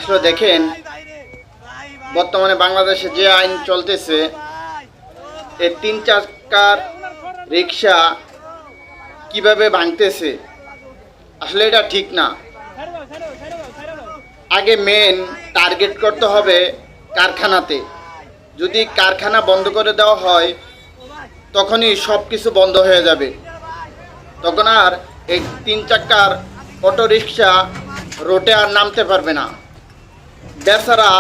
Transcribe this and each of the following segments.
আসলে দেখেন বর্তমানে বাংলাদেশে যে আইন চলতেছে, এই 3 চাকার রিক্সা কিভাবে ভাঙতেছে, আসলে এটা ঠিক না। আগে মেন টার্গেট করতে হবে কারখানাতে। যদি কারখানা বন্ধ করে দেওয়া হয় তখনই সব কিছু বন্ধ হয়ে যাবে। তখন আর এই 3 চাকার অটো রিক্সা রোডে আর নামতে পারবে না। বেচারা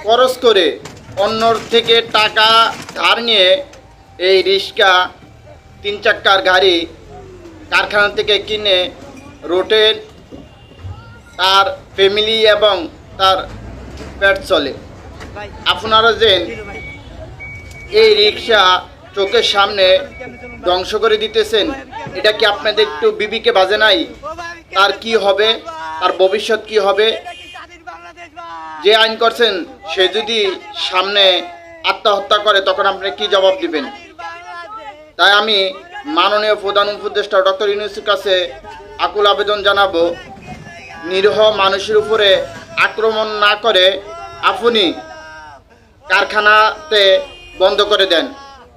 খরচ করে অন্যর থেকে টাকা ধার নিয়ে এই রিক্সা 3 চাকার গাড়ি কারখানা থেকে কিনে রোডে তার ফ্যামিলি এবং তার পেট চলে। আপনারা যে এই রিক্সা চোখের সামনে ধ্বংস করে দিতেছেন, এটা কি আপনাদের একটু বিবিকে বাজে নাই? তার কি হবে, তার ভবিষ্যৎ কি হবে? যে আইন করছেন সে যদি সামনে আত্মহত্যা করে তখন আপনি কি জবাব দিবেন? তাই আমি মাননীয় প্রধান উপদেষ্টা ডক্টর ইউনূসের কাছে আকুল আবেদন জানাবো, নিরীহ মানুষের উপরে আক্রমণ না করে আপনি কারখানাতে বন্ধ করে দেন,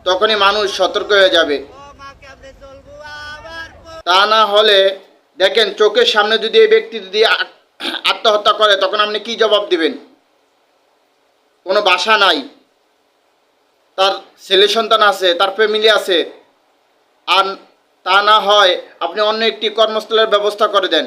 তখনই মানুষ সতর্ক হয়ে যাবে। তা না হলে দেখেন চোখের সামনে যদি এই ব্যক্তি যদি আত্মহত্যা করে তখন আপনি কি জবাব দিবেন? কোনো বাসা নাই, তার ছেলে সন্তান আছে, তার ফ্যামিলি আছে। আর তা না হয় আপনি অন্য একটি কর্মস্থলের ব্যবস্থা করে দেন।